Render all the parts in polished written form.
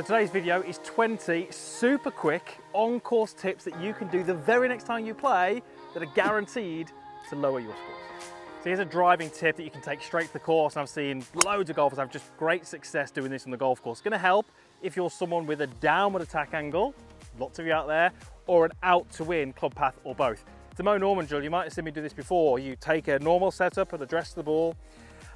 So today's video is 20 super quick on-course tips that you can do the very next time you play that are guaranteed to lower your scores. So here's a driving tip that you can take straight to the course, and I've seen loads of golfers have just great success doing this on the golf course. It's going to help if you're someone with a downward attack angle, lots of you out there, or an out to win club path, or both. To Mo Norman drill, you might have seen me do this before. You take a normal setup and address the ball,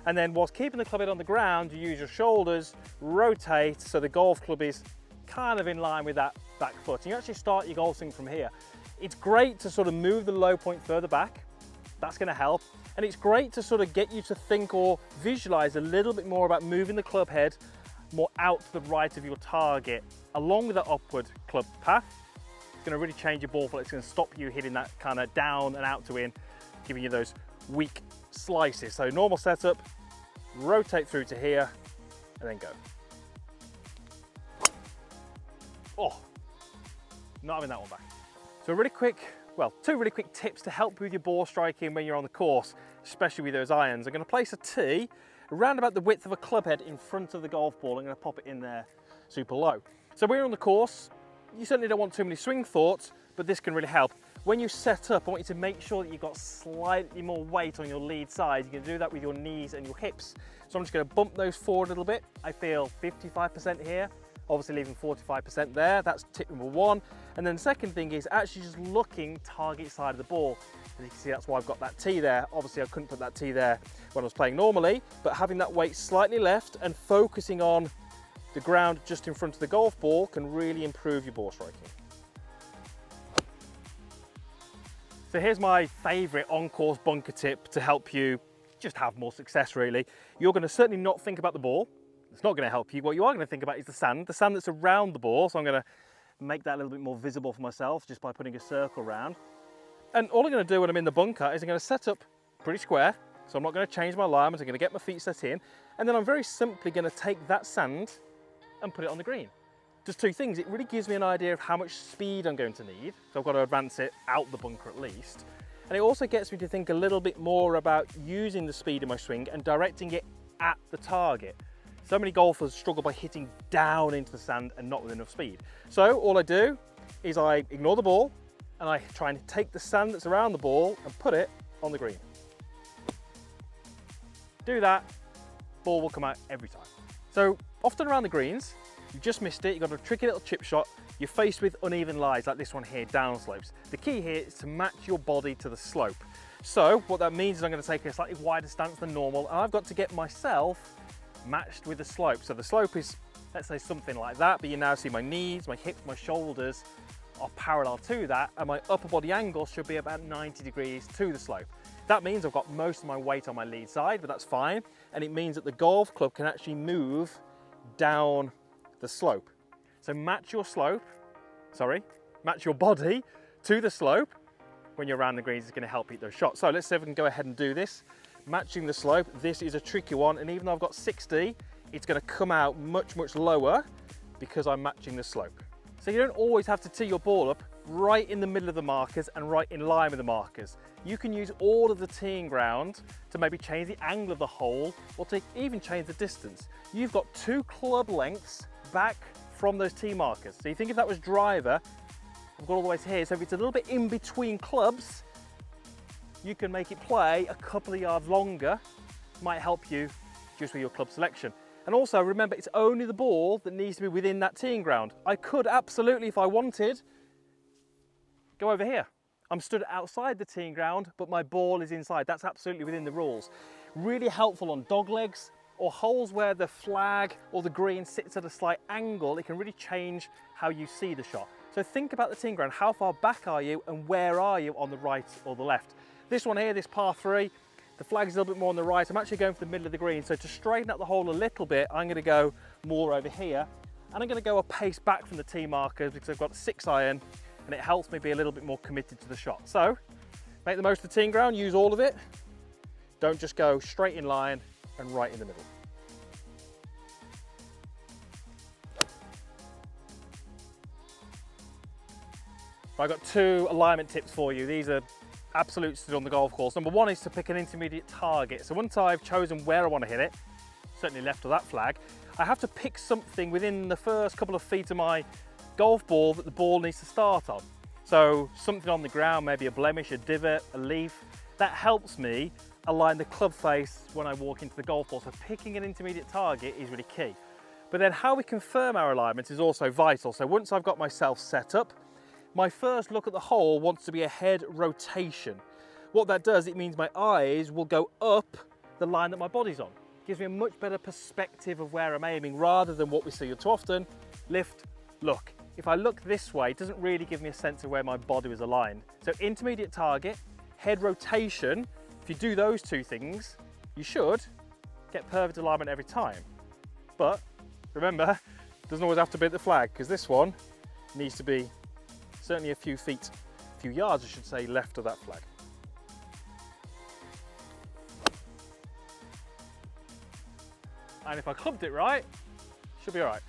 and then whilst keeping the club head on the ground, you use your shoulders, rotate so the golf club is kind of in line with that back foot. And you actually start your golf swing from here. It's great to sort of move the low point further back. That's going to help. And it's great to sort of get you to think or visualize a little bit more about moving the club head more out to the right of your target along with that upward club path. It's going to really change your ball flow. It's going to stop you hitting that kind of down and out to in, giving you those weak slices. So normal setup, rotate through to here, and then go. Oh, not having that one back. So a really quick, well, two really quick tips to help with your ball striking when you're on the course, especially with those irons. I'm going to place a tee around about the width of a club head in front of the golf ball. I'm going to pop it in there super low. So when you're on the course, you certainly don't want too many swing thoughts, but this can really help. When you set up, I want you to make sure that you've got slightly more weight on your lead side. You can do that with your knees and your hips. So I'm just going to bump those forward a little bit. I feel 55% here, obviously leaving 45% there. That's tip number one. And then the second thing is actually just looking target side of the ball. As you can see, that's why I've got that tee there. Obviously I couldn't put that tee there when I was playing normally, but having that weight slightly left and focusing on the ground just in front of the golf ball can really improve your ball striking. So here's my favorite on-course bunker tip to help you just have more success really. You're going to certainly not think about the ball. It's not going to help you. What you are going to think about is the sand that's around the ball. So I'm going to make that a little bit more visible for myself just by putting a circle around. And all I'm going to do when I'm in the bunker is I'm going to set up pretty square. So I'm not going to change my alignment. I'm going to get my feet set in. And then I'm very simply going to take that sand and put it on the green. Just two things. It really gives me an idea of how much speed I'm going to need. So I've got to advance it out the bunker at least. And it also gets me to think a little bit more about using the speed in my swing and directing it at the target. So many golfers struggle by hitting down into the sand and not with enough speed. So all I do is I ignore the ball and I try and take the sand that's around the ball and put it on the green. Do that, ball will come out every time. So often around the greens, you just missed it, you've got a tricky little chip shot, you're faced with uneven lies like this one here, down slopes. The key here is to match your body to the slope. So what that means is I'm going to take a slightly wider stance than normal, and I've got to get myself matched with the slope. So the slope is, let's say something like that, but you now see my knees, my hips, my shoulders are parallel to that, and my upper body angle should be about 90 degrees to the slope. That means I've got most of my weight on my lead side, but that's fine. And it means that the golf club can actually move down the slope. So match your body to the slope when you're around the greens is going to help hit those shots. So let's see if we can go ahead and do this. Matching the slope, this is a tricky one, and even though I've got 60, it's going to come out much, much lower because I'm matching the slope. So you don't always have to tee your ball up right in the middle of the markers and right in line with the markers. You can use all of the teeing ground to maybe change the angle of the hole or to even change the distance. You've got 2 club lengths back from those tee markers. So you think if that was driver, I've got all the way to here, so if it's a little bit in between clubs, you can make it play a couple of yards longer. Might help you just with your club selection. And also remember, it's only the ball that needs to be within that teeing ground. I could absolutely, if I wanted, go over here. I'm stood outside the teeing ground, but my ball is inside. That's absolutely within the rules. Really helpful on dog legs or holes where the flag or the green sits at a slight angle. It can really change how you see the shot. So think about the teeing ground. How far back are you and where are you on the right or the left? This one here, this par 3, the flag's a little bit more on the right. I'm actually going for the middle of the green. So to straighten out the hole a little bit, I'm going to go more over here. And I'm going to go a pace back from the tee markers because I've got a 6 iron and it helps me be a little bit more committed to the shot. So make the most of the teeing ground, use all of it. Don't just go straight in line and right in the middle. I've got 2 alignment tips for you. These are absolutes on the golf course. Number 1 is to pick an intermediate target. So once I've chosen where I want to hit it, certainly left of that flag, I have to pick something within the first couple of feet of my golf ball that the ball needs to start on. So something on the ground, maybe a blemish, a divot, a leaf, that helps me align the club face when I walk into the golf ball. So picking an intermediate target is really key. But then how we confirm our alignment is also vital. So once I've got myself set up, my first look at the hole wants to be a head rotation. What that does, it means my eyes will go up the line that my body's on. It gives me a much better perspective of where I'm aiming rather than what we see too often, lift, look. If I look this way, it doesn't really give me a sense of where my body is aligned. So intermediate target, head rotation, if you do those two things, you should get perfect alignment every time. But remember, it doesn't always have to be at the flag, because this one needs to be certainly a few feet, a few yards I should say, left of that flag. And if I clubbed it right, should be all right.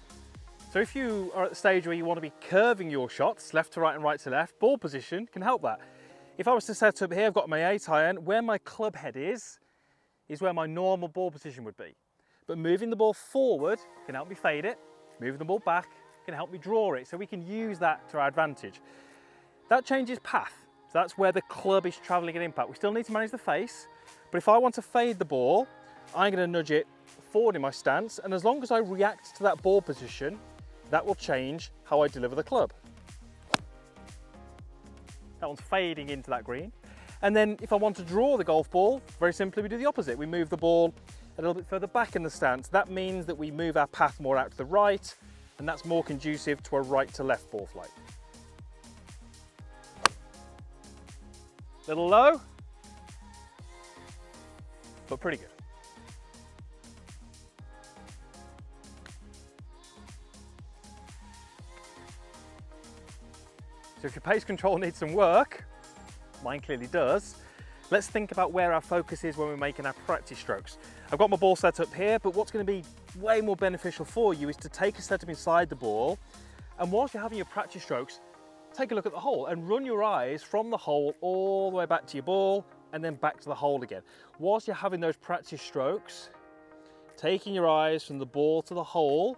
So if you are at the stage where you want to be curving your shots, left to right and right to left, ball position can help that. If I was to set up here, I've got my 8 iron, where my club head is where my normal ball position would be. But moving the ball forward can help me fade it, moving the ball back can help me draw it, so we can use that to our advantage. That changes path, so that's where the club is traveling at impact. We still need to manage the face, but if I want to fade the ball, I'm going to nudge it forward in my stance, and as long as I react to that ball position, that will change how I deliver the club. That one's fading into that green. And then if I want to draw the golf ball, very simply we do the opposite. We move the ball a little bit further back in the stance. That means that we move our path more out to the right, and that's more conducive to a right to left ball flight. Little low, but pretty good. So if your pace control needs some work, mine clearly does, let's think about where our focus is when we're making our practice strokes. I've got my ball set up here, but what's going to be way more beneficial for you is to take a setup inside the ball, and whilst you're having your practice strokes, take a look at the hole and run your eyes from the hole all the way back to your ball and then back to the hole again. Whilst you're having those practice strokes, taking your eyes from the ball to the hole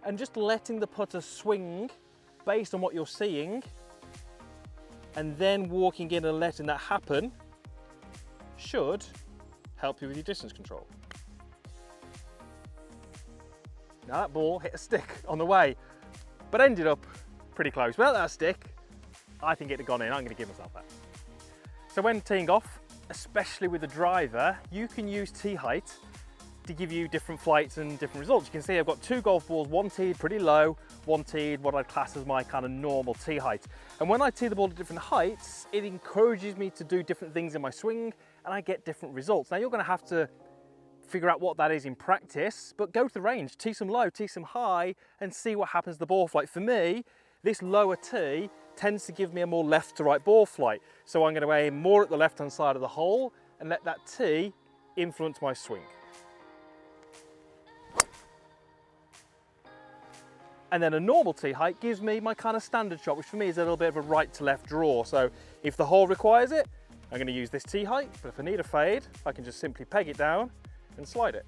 and just letting the putter swing based on what you're seeing, and then walking in and letting that happen should help you with your distance control. Now that ball hit a stick on the way, but ended up pretty close. Without that stick, I think it'd have gone in. I'm going to give myself that. So when teeing off, especially with the driver, you can use tee height to give you different flights and different results. You can see I've got 2 golf balls, one teed pretty low, one teed what I'd class as my kind of normal tee height. And when I tee the ball at different heights, it encourages me to do different things in my swing and I get different results. Now you're going to have to figure out what that is in practice, but go to the range, tee some low, tee some high, and see what happens to the ball flight. For me, this lower tee tends to give me a more left to right ball flight. So I'm going to aim more at the left-hand side of the hole and let that tee influence my swing. And then a normal tee height gives me my kind of standard shot, which for me is a little bit of a right to left draw. So if the hole requires it, I'm going to use this tee height, but if I need a fade, I can just simply peg it down and slide it.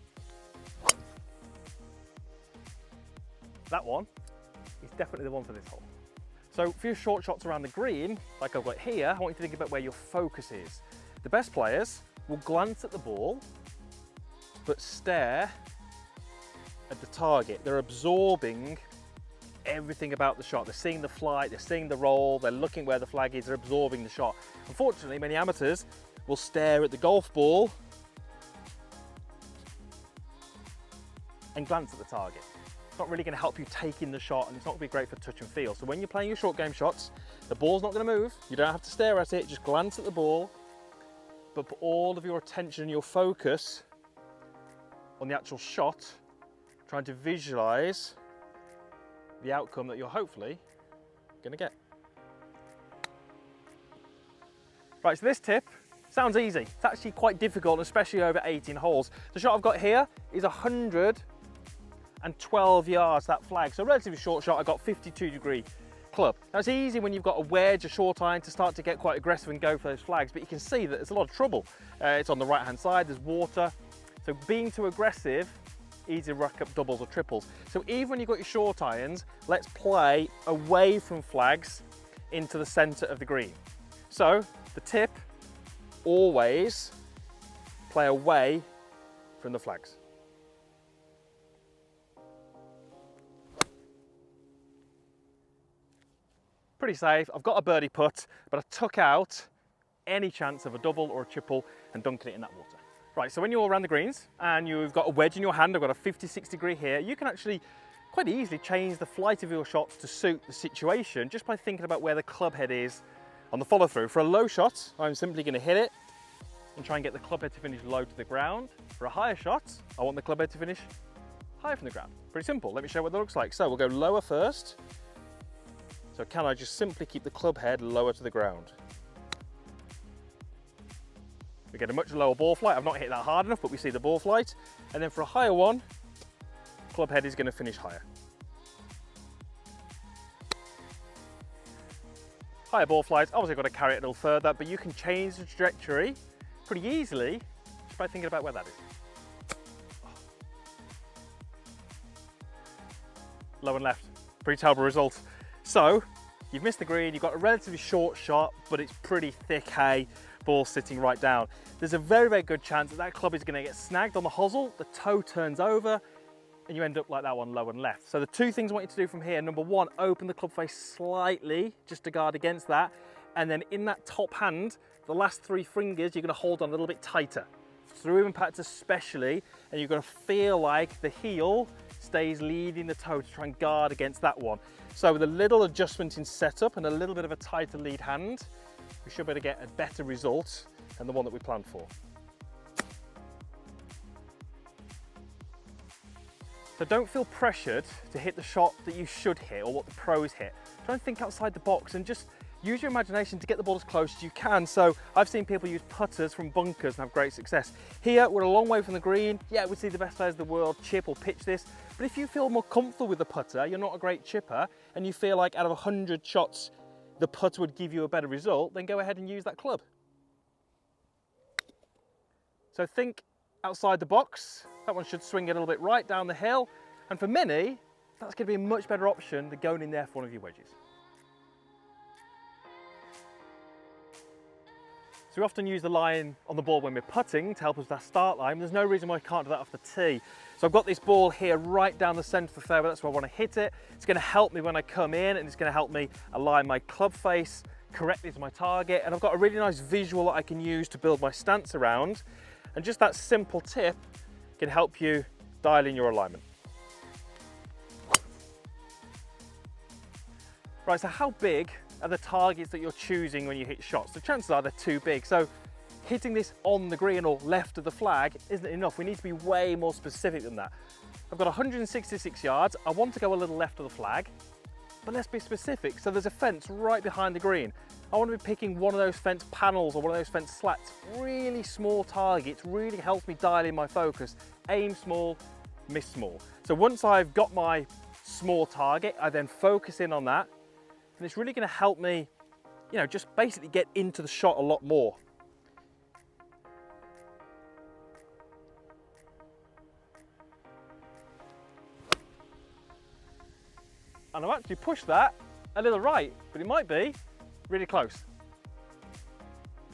That one is definitely the one for this hole. So for your short shots around the green, like I've got here, I want you to think about where your focus is. The best players will glance at the ball, but stare at the target. They're absorbing everything about the shot. They're seeing the flight, they're seeing the roll, they're looking where the flag is, they're absorbing the shot. Unfortunately, many amateurs will stare at the golf ball and glance at the target. It's not really going to help you take in the shot, and it's not going to be great for touch and feel. So when you're playing your short game shots, the ball's not going to move. You don't have to stare at it, just glance at the ball, but put all of your attention and your focus on the actual shot, trying to visualize the outcome that you're hopefully going to get. Right, so this tip sounds easy. It's actually quite difficult, especially over 18 holes. The shot I've got here is 112 yards, that flag. So relatively short shot. I've got 52-degree club. Now it's easy when you've got a wedge, a short iron, to start to get quite aggressive and go for those flags, but you can see that there's a lot of trouble. It's on the right-hand side, there's water. So being too aggressive easy to rack up doubles or triples. So even when you've got your short irons, let's play away from flags into the center of the green. So the tip, always play away from the flags. Pretty safe. I've got a birdie putt, but I took out any chance of a double or a triple and dunking it in that water. Right, so when you're around the greens and you've got a wedge in your hand, I've got a 50-60 degree here, you can actually quite easily change the flight of your shots to suit the situation just by thinking about where the club head is on the follow through. For a low shot, I'm simply going to hit it and try and get the club head to finish low to the ground. For a higher shot, I want the club head to finish higher from the ground. Pretty simple. Let me show you what that looks like. So we'll go lower first. So can I just simply keep the club head lower to the ground? We get a much lower ball flight. I've not hit that hard enough, but we see the ball flight. And then for a higher one, club head is going to finish higher. Higher ball flight, obviously I've got to carry it a little further, but you can change the trajectory pretty easily just by thinking about where that is. Low and left, pretty terrible result. So, you've missed the green, you've got a relatively short shot, but it's pretty thick hay, ball sitting right down. There's a very, very good chance that that club is going to get snagged on the hosel, the toe turns over, and you end up like that one, low and left. So the two things I want you to do from here, number one, open the club face slightly, just to guard against that, and then in that top hand, the last three fingers, you're going to hold on a little bit tighter. Through impact especially, and you're going to feel like the heel stays leading the toe to try and guard against that one. So with a little adjustment in setup and a little bit of a tighter lead hand, we should be able to get a better result than the one that we planned for. So don't feel pressured to hit the shot that you should hit or what the pros hit. Try and think outside the box and just use your imagination to get the ball as close as you can. So I've seen people use putters from bunkers and have great success. Here, we're a long way from the green. Yeah, we see the best players in the world chip or pitch this. But if you feel more comfortable with the putter, you're not a great chipper, and you feel like out of 100 shots, the putter would give you a better result, then go ahead and use that club. So think outside the box. That one should swing a little bit right down the hill. And for many, that's going to be a much better option than going in there for one of your wedges. So we often use the line on the ball when we're putting to help us with that start line. There's no reason why I can't do that off the tee. So I've got this ball here right down the centre of the fairway. That's where I want to hit it. It's going to help me when I come in, and it's going to help me align my club face correctly to my target. And I've got a really nice visual that I can use to build my stance around. And just that simple tip can help you dial in your alignment. Right, so how big are the targets that you're choosing when you hit shots? The chances are they're too big. So hitting this on the green or left of the flag isn't enough. We need to be way more specific than that. I've got 166 yards. I want to go a little left of the flag, but let's be specific. So there's a fence right behind the green. I want to be picking one of those fence panels or one of those fence slats. Really small targets really helps me dial in my focus. Aim small, miss small. So once I've got my small target, I then focus in on that. And it's really going to help me, you know, just basically get into the shot a lot more. And I've actually pushed that a little right, but it might be really close.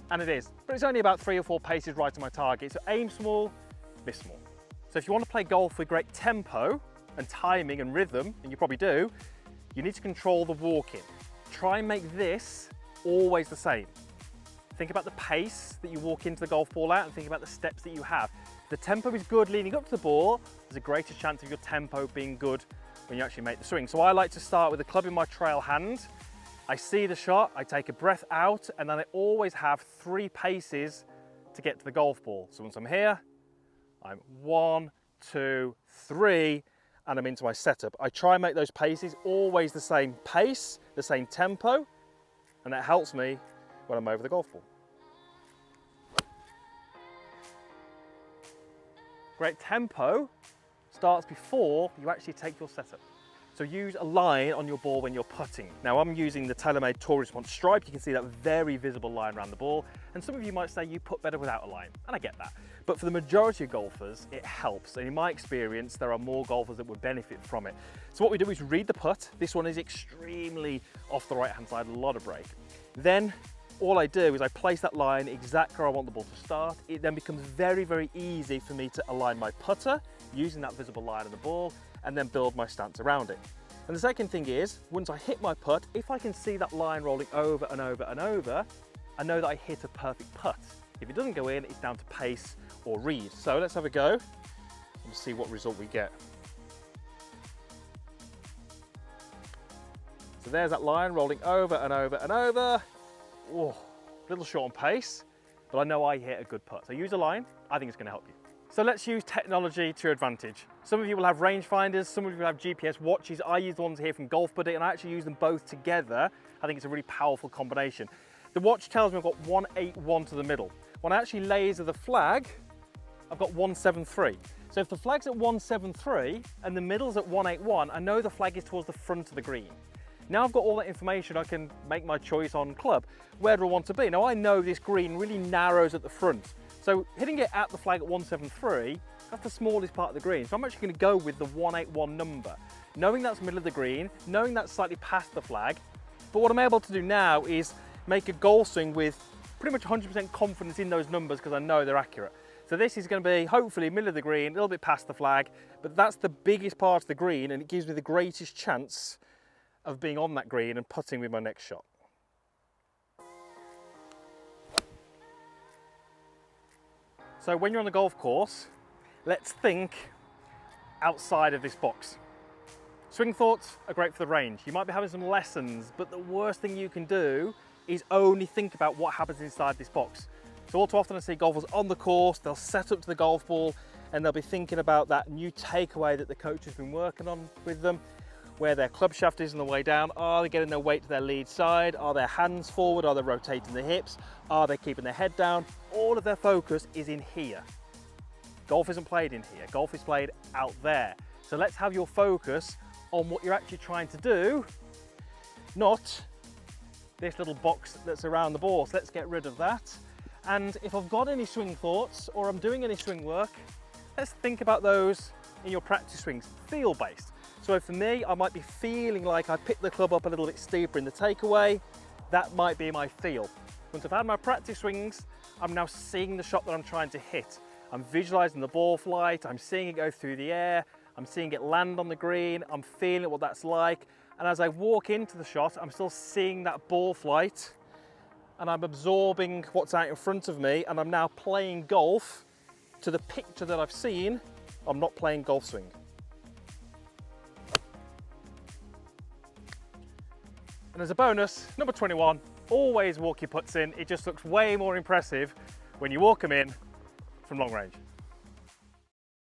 And it is, but it's only about 3 or 4 paces right to my target. So aim small, miss small. So if you want to play golf with great tempo and timing and rhythm, and you probably do, you need to control the walk-in. Try and make this always the same. Think about the pace that you walk into the golf ball at and think about the steps that you have. If the tempo is good leading up to the ball, there's a greater chance of your tempo being good when you actually make the swing. So I like to start with the club in my trail hand. I see the shot, I take a breath out, and then I always have 3 paces to get to the golf ball. So once I'm here, I'm 1, 2, 3, and I'm into my setup. I try and make those paces always the same pace, the same tempo, and that helps me when I'm over the golf ball. Great tempo starts before you actually take your setup. So use a line on your ball when you're putting. Now I'm using the TaylorMade Tour Response stripe. You can see that very visible line around the ball. And some of you might say you putt better without a line, and I get that. But for the majority of golfers, it helps. And in my experience, there are more golfers that would benefit from it. So what we do is read the putt. This one is extremely off the right-hand side, a lot of break. Then all I do is I place that line exactly where I want the ball to start. It then becomes very, very easy for me to align my putter using that visible line on the ball, and then build my stance around it. And the second thing is, once I hit my putt, if I can see that line rolling over and over and over, I know that I hit a perfect putt. If it doesn't go in, it's down to pace or read. So let's have a go and see what result we get. So there's that line rolling over and over and over. Oh, a little short on pace, but I know I hit a good putt. So use a line, I think it's going to help you. So let's use technology to your advantage. Some of you will have rangefinders, some of you will have GPS watches. I use the ones here from Golf Buddy, and I actually use them both together. I think it's a really powerful combination. The watch tells me I've got 181 to the middle. When I actually laser the flag, I've got 173. So if the flag's at 173 and the middle's at 181, I know the flag is towards the front of the green. Now I've got all that information, I can make my choice on club. Where do I want to be? Now I know this green really narrows at the front. So hitting it at the flag at 173, that's the smallest part of the green. So I'm actually going to go with the 181 number, knowing that's middle of the green, knowing that's slightly past the flag. But what I'm able to do now is make a golf swing with pretty much 100% confidence in those numbers because I know they're accurate. So this is going to be hopefully middle of the green, a little bit past the flag, but that's the biggest part of the green, and it gives me the greatest chance of being on that green and putting with my next shot. So when you're on the golf course, let's think outside of this box. Swing thoughts are great for the range. You might be having some lessons, but the worst thing you can do is only think about what happens inside this box. So all too often I see golfers on the course, they'll set up to the golf ball and they'll be thinking about that new takeaway that the coach has been working on with them, where their club shaft is on the way down. Are they getting their weight to their lead side? Are their hands forward? Are they rotating the hips? Are they keeping their head down? All of their focus is in here. Golf isn't played in here. Golf is played out there. So let's have your focus on what you're actually trying to do, not this little box that's around the ball. So let's get rid of that. And if I've got any swing thoughts or I'm doing any swing work, let's think about those in your practice swings, feel-based. So for me, I might be feeling like I picked the club up a little bit steeper in the takeaway. That might be my feel. Once I've had my practice swings, I'm now seeing the shot that I'm trying to hit. I'm visualizing the ball flight, I'm seeing it go through the air, I'm seeing it land on the green, I'm feeling what that's like. And as I walk into the shot, I'm still seeing that ball flight and I'm absorbing what's out in front of me, and I'm now playing golf to the picture that I've seen. I'm not playing golf swing. And as a bonus, number 21, always walk your putts in. It just looks way more impressive when you walk them in from long range.